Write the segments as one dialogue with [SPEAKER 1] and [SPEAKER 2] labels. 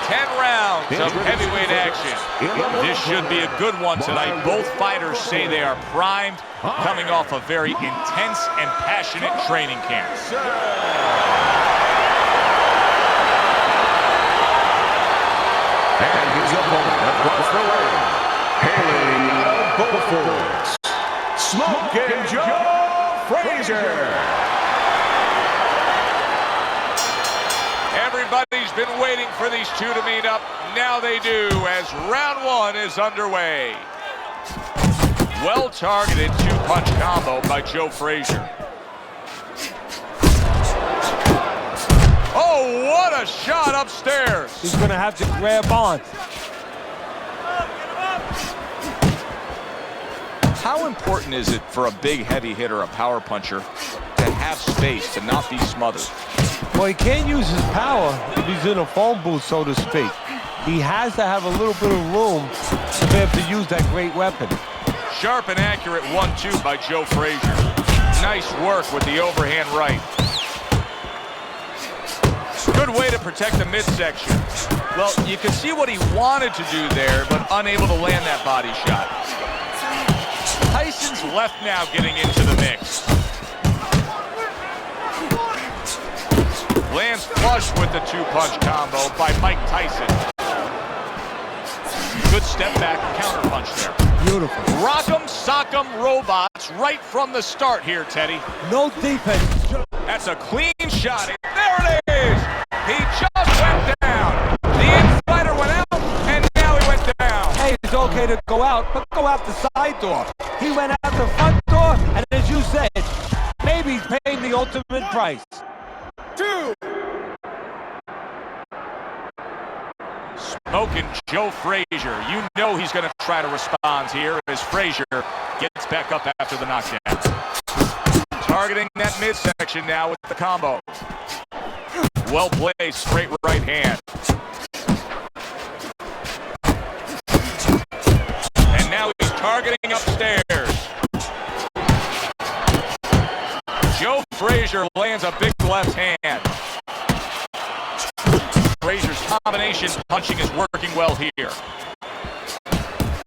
[SPEAKER 1] 10 rounds of heavyweight action. This should be a good one tonight. Both fighters say they are primed, coming off a very intense and passionate training camp.
[SPEAKER 2] And his opponent across the ring, hailing out of Beaufort, Smokin' Joe Frazier.
[SPEAKER 1] Everybody's been waiting for these two to meet up. Now they do, as round one is underway. Well-targeted two-punch combo by Joe Frazier. Oh, what a shot upstairs.
[SPEAKER 3] He's going to have to grab on.
[SPEAKER 1] How important is it for a big heavy hitter, a power puncher, to have space, to not be smothered?
[SPEAKER 3] Well, he can't use his power if he's in a phone booth, so to speak. He has to have a little bit of room to be able to use that great weapon.
[SPEAKER 1] Sharp and accurate 1-2 by Joe Frazier. Nice work with the overhand right. Good way to protect the midsection. Well, you can see what he wanted to do there, but unable to land that body shot. Tyson's left now getting into the mix. Lands flush with the two-punch combo by Mike Tyson. Good step back counter punch there.
[SPEAKER 3] Beautiful.
[SPEAKER 1] Rock'em, sock'em robots right from the start here, Teddy.
[SPEAKER 3] No defense.
[SPEAKER 1] That's a clean shot. There it is. He just went down. The in-fighter went out, and now he went down.
[SPEAKER 3] Hey, it's okay to go out, but go out the side door. He went out the front door, and as you said, maybe he's paying the ultimate price.
[SPEAKER 1] 2. Smokin' Joe Frazier. You know he's going to try to respond here as Frazier gets back up after the knockdown. Targeting that midsection now with the combo. Well placed, straight right hand. And now he's targeting upstairs. Joe Frazier lands a big left hand. Frazier's combination punching is working well here.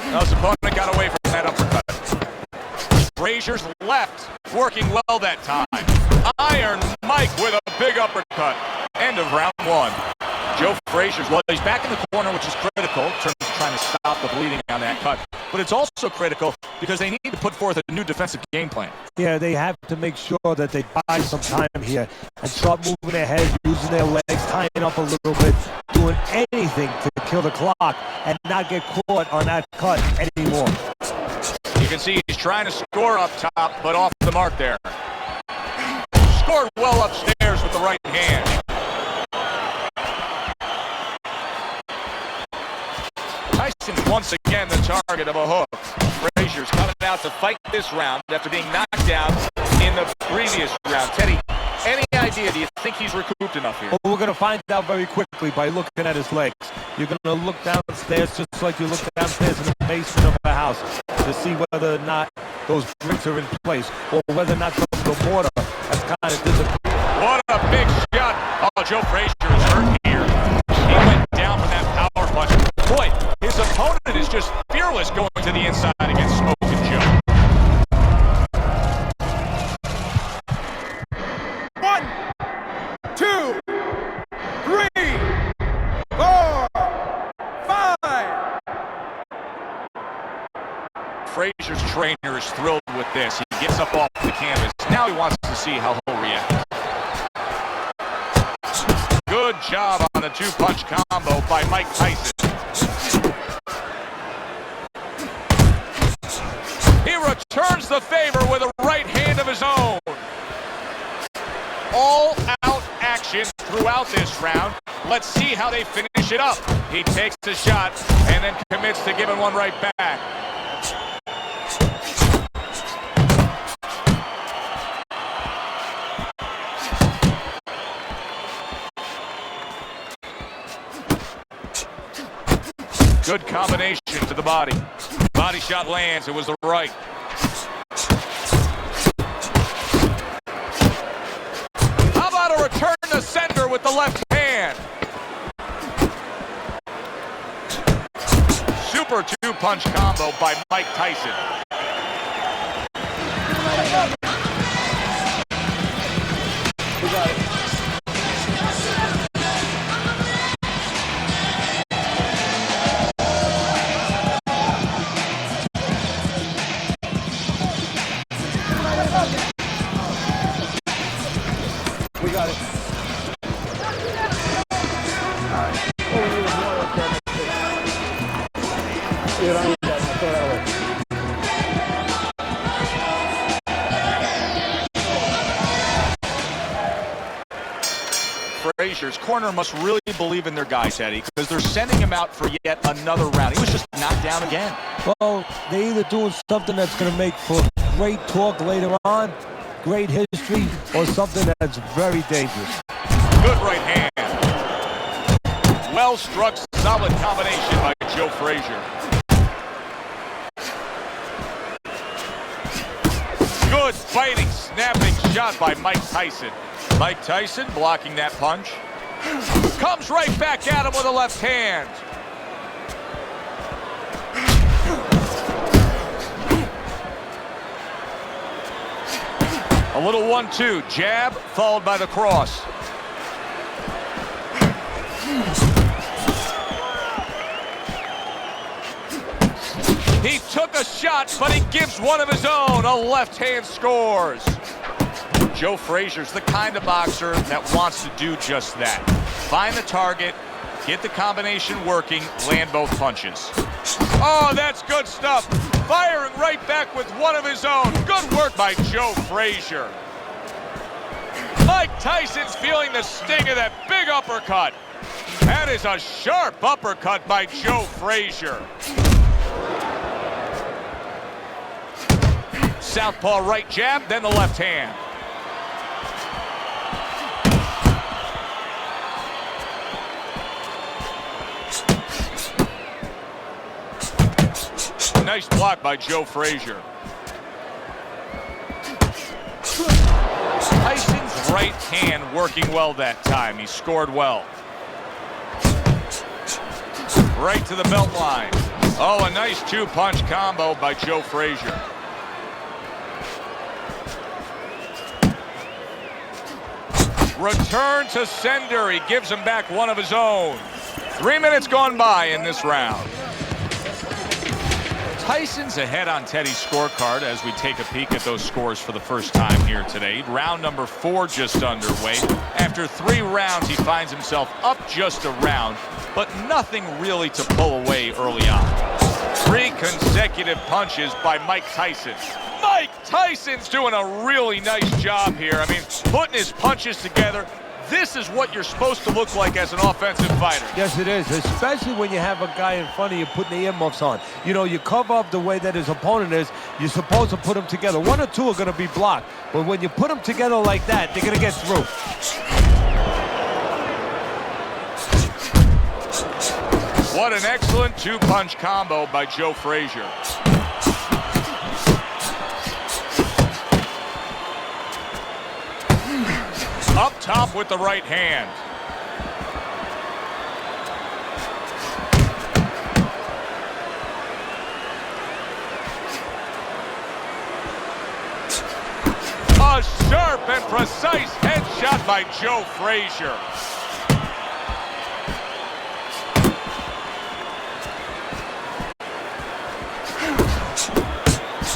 [SPEAKER 1] Now his opponent got away from that uppercut. Frazier's left working well that time. Iron Mike with a big uppercut. End of round one. Joe Frazier's, well, he's back in the corner, which is critical in terms of trying to stop the bleeding on that cut. But it's also critical because they need to put forth a new defensive game plan.
[SPEAKER 3] Yeah, they have to make sure that they buy some time here and start moving their head, using their legs, tying up a little bit, doing anything to kill the clock and not get caught on that cut anymore.
[SPEAKER 1] You can see he's trying to score up top, but off the mark there. Scored well upstairs with the right hand. Tyson's once again the target of a hook. Frazier's coming out to fight this round after being knocked out in the previous round. Teddy, any idea? Do you think he's recouped enough here?
[SPEAKER 3] Well, we're going to find out very quickly by looking at his legs. You're going to look downstairs just like you look downstairs in the basement of a house to see whether or not those bricks are in place or whether or not the mortar has kind of disappeared.
[SPEAKER 1] What a big shot. Oh, Joe Frazier is hurt here. He went down from that power punch. Boy, his opponent is just fearless going to the inside against Smokin' Joe.
[SPEAKER 4] 1, 2, 3, 4, 5.
[SPEAKER 1] Frazier's trainer is thrilled with this. He gets up off the canvas. Now he wants to see how he'll react. Good job on the two-punch combo by Mike Tyson. He returns the favor with a right hand of his own. All-out action throughout this round. Let's see how they finish it up. He takes the shot and then commits to giving one right back. Good combination to the body. Body shot lands. It was the right. How about a return to sender with the left hand? two-punch combo by Mike Tyson.
[SPEAKER 4] We got it. We got it. Oh, we need more up there. You don't need that. Throw that away.
[SPEAKER 1] Frazier's corner must really believe in their guys, Eddie, because they're sending him out for yet another round. He was just knocked down again.
[SPEAKER 3] Well, they're either doing something that's going to make for great talk later on, great history, or something that's very dangerous.
[SPEAKER 1] Good right hand. Well struck, solid combination by Joe Frazier. Good fighting, snapping shot by Mike Tyson. Mike Tyson blocking that punch. Comes right back at him with a left hand. A little 1-2, jab followed by the cross. He took a shot, but he gives one of his own. A left hand scores. Joe Frazier's the kind of boxer that wants to do just that. Find the target, get the combination working, land both punches. Oh, that's good stuff. Firing right back with one of his own. Good work by Joe Frazier. Mike Tyson's feeling the sting of that big uppercut. That is a sharp uppercut by Joe Frazier. Southpaw right jab, then the left hand. Nice block by Joe Frazier. Tyson's right hand working well that time. He scored well. Right to the belt line. Oh, a nice two-punch combo by Joe Frazier. Return to sender. He gives him back one of his own. 3 minutes gone by in this round. Tyson's ahead on Teddy's scorecard as we take a peek at those scores for the first time here today. Round number 4 just underway. After 3 rounds, he finds himself up just a round, but nothing really to pull away early on. 3 consecutive punches by Mike Tyson. Mike Tyson's doing a really nice job here. I mean, putting his punches together. This is what you're supposed to look like as an offensive fighter.
[SPEAKER 3] Yes, it is, especially when you have a guy in front of you putting the earmuffs on. You know, you cover up the way that his opponent is. You're supposed to put them together. 1 or 2 are going to be blocked, but when you put them together like that, they're going to get through.
[SPEAKER 1] What an excellent two-punch combo by Joe Frazier. Up top with the right hand. A sharp and precise headshot by Joe Frazier.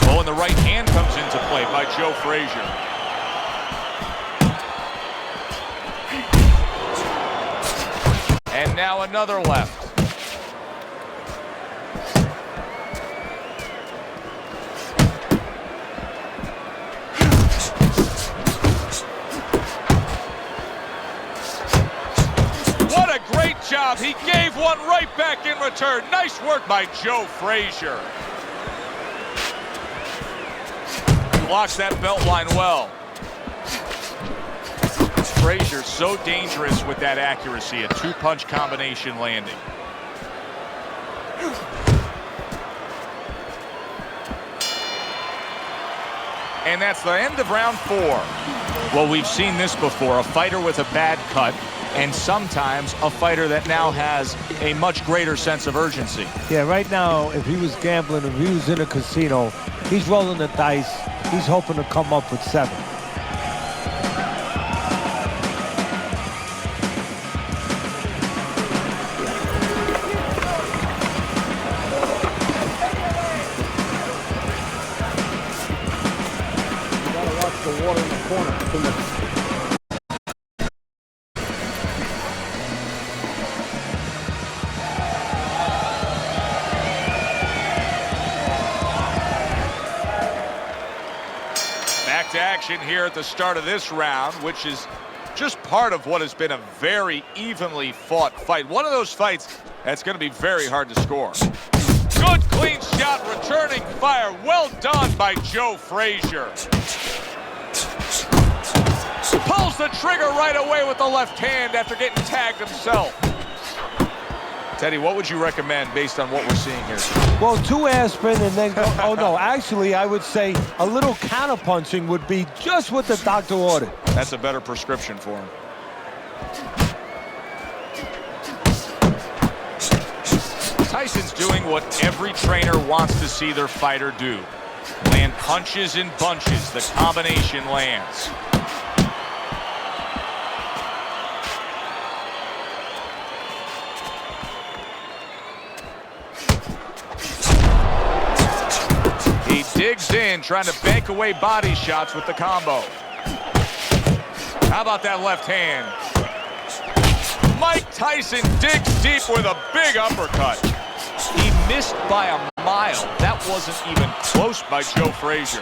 [SPEAKER 1] Oh, and the right hand comes into play by Joe Frazier. And now another left. What a great job. He gave one right back in return. Nice work by Joe Frazier. Blocks that belt line well. Frazier so dangerous with that accuracy, a two-punch combination landing. And that's the end of round 4. Well, we've seen this before, a fighter with a bad cut and sometimes a fighter that now has a much greater sense of urgency.
[SPEAKER 3] Yeah, right now, if he was gambling, if he was in a casino, he's rolling the dice. He's hoping to come up with 7.
[SPEAKER 4] The water in the corner.
[SPEAKER 1] Back to action here at the start of this round, which is just part of what has been a very evenly fought fight. One of those fights that's going to be very hard to score. Good clean shot, returning fire. Well done by Joe Frazier. Pulls the trigger right away with the left hand after getting tagged himself. Teddy, what would you recommend based on what we're seeing here?
[SPEAKER 3] Well, 2 aspirin and then go. Oh, no. Actually, I would say a little counterpunching would be just what the doctor ordered.
[SPEAKER 1] That's a better prescription for him. Tyson's doing what every trainer wants to see their fighter do. Land punches in bunches. The combination lands. He digs in, trying to bank away body shots with the combo. How about that left hand? Mike Tyson digs deep with a big uppercut. He missed by a mile. That wasn't even close by Joe Frazier.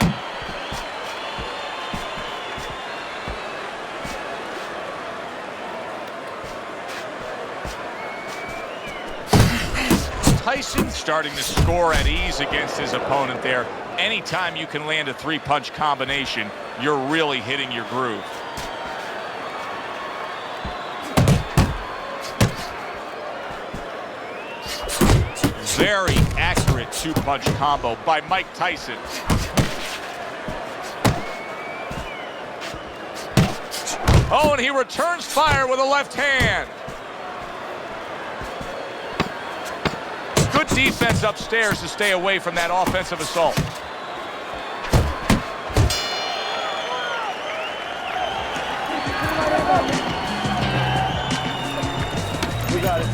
[SPEAKER 1] Tyson starting to score at ease against his opponent there. Anytime you can land a 3-punch combination, you're really hitting your groove. Very accurate 2-punch combo by Mike Tyson. Oh, and he returns fire with a left hand. Good defense upstairs to stay away from that offensive assault.
[SPEAKER 4] We got it.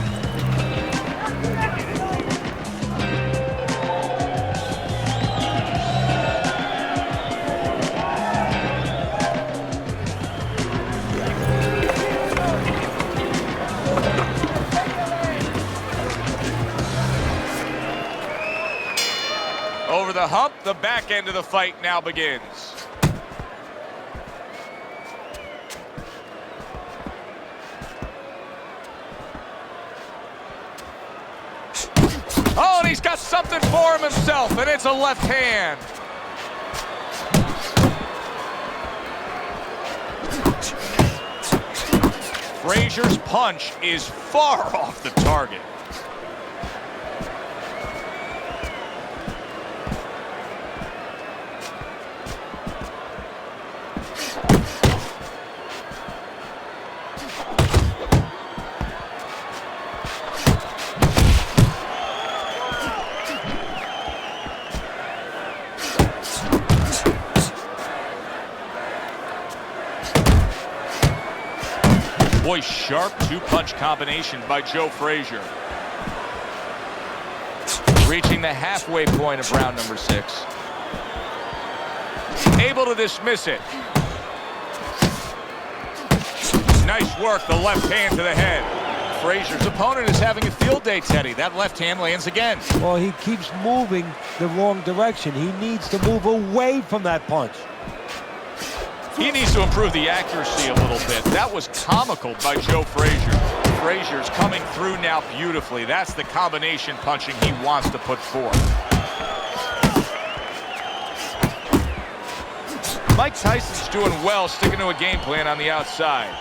[SPEAKER 1] Over the hump, the back end of the fight now begins. Oh, and he's got something for him himself, and it's a left hand. Frazier's punch is far off the target. Boy, sharp 2-punch combination by Joe Frazier. Reaching the halfway point of round number 6. Able to dismiss it. Nice work, the left hand to the head. Frazier's opponent is having a field day, Teddy. That left hand lands again.
[SPEAKER 3] Well, he keeps moving the wrong direction. He needs to move away from that punch.
[SPEAKER 1] He needs to improve the accuracy a little bit. That was comical by Joe Frazier. Frazier's coming through now beautifully. That's the combination punching he wants to put forth. Mike Tyson's doing well, sticking to a game plan on the outside.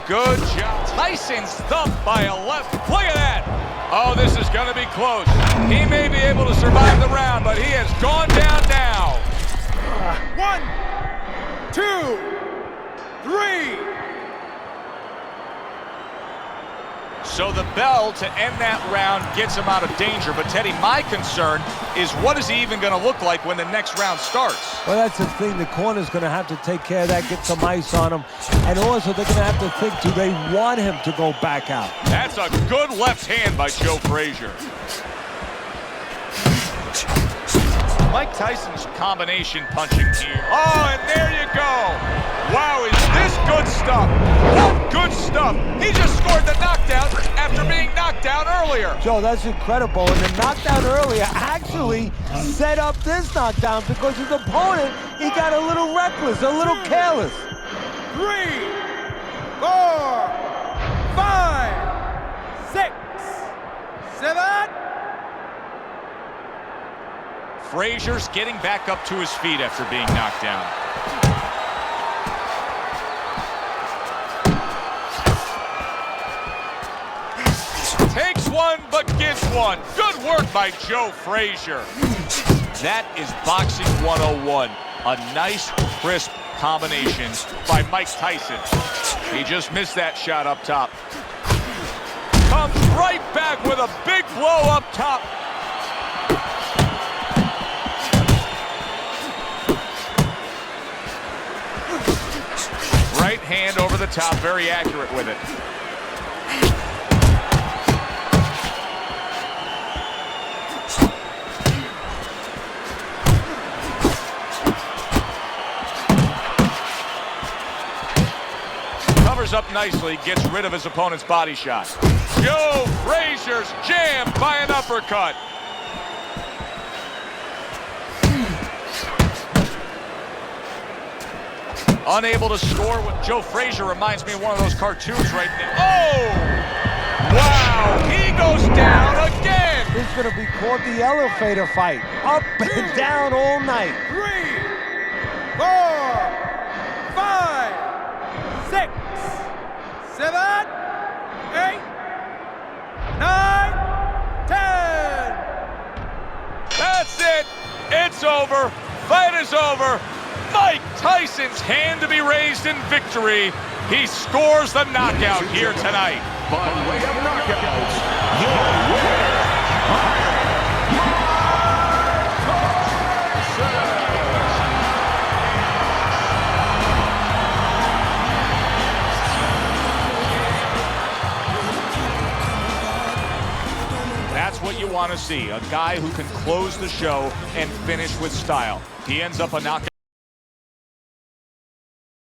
[SPEAKER 1] Good job. Tyson's thumped by a left. Look at that. Oh, this is going to be close. He may be able to survive the round, but he has gone down now.
[SPEAKER 5] 1, 2, 3.
[SPEAKER 1] So the bell to end that round gets him out of danger. But, Teddy, my concern is what is he even going to look like when the next round starts?
[SPEAKER 3] Well, that's the thing. The corner's going to have to take care of that, get some ice on him. And also, they're going to have to think, do they want him to go back out?
[SPEAKER 1] That's a good left hand by Joe Frazier. Mike Tyson's combination punching here. Oh, and there you go. Wow, is this good stuff? What good stuff. He just scored the knockdown after being knocked down earlier.
[SPEAKER 3] Joe, that's incredible. And the knockdown earlier actually set up this knockdown because his opponent, he got a little reckless, a little careless.
[SPEAKER 5] 3, 4, 5, 6, 7.
[SPEAKER 1] Frazier's getting back up to his feet after being knocked down. Takes one, but gets one. Good work by Joe Frazier. That is boxing 101. A nice, crisp combination by Mike Tyson. He just missed that shot up top. Comes right back with a big blow up top. Right hand over the top, very accurate with it. Covers up nicely, gets rid of his opponent's body shot. Joe Frazier's jammed by an uppercut. Unable to score. Joe Frazier reminds me of one of those cartoons right there. Oh! Wow! He goes down again!
[SPEAKER 3] This is going to be called the elevator fight. Up and down all night.
[SPEAKER 5] 3, 4, 5, 6, 7, 8, 9, 10.
[SPEAKER 1] That's it! It's over. Fight is over. Mike Tyson's hand to be raised in victory. He scores the knockout here tonight.
[SPEAKER 2] By way of knockouts, your winner,
[SPEAKER 1] That's what you want to see, a guy who can close the show and finish with style. He ends up a knockout.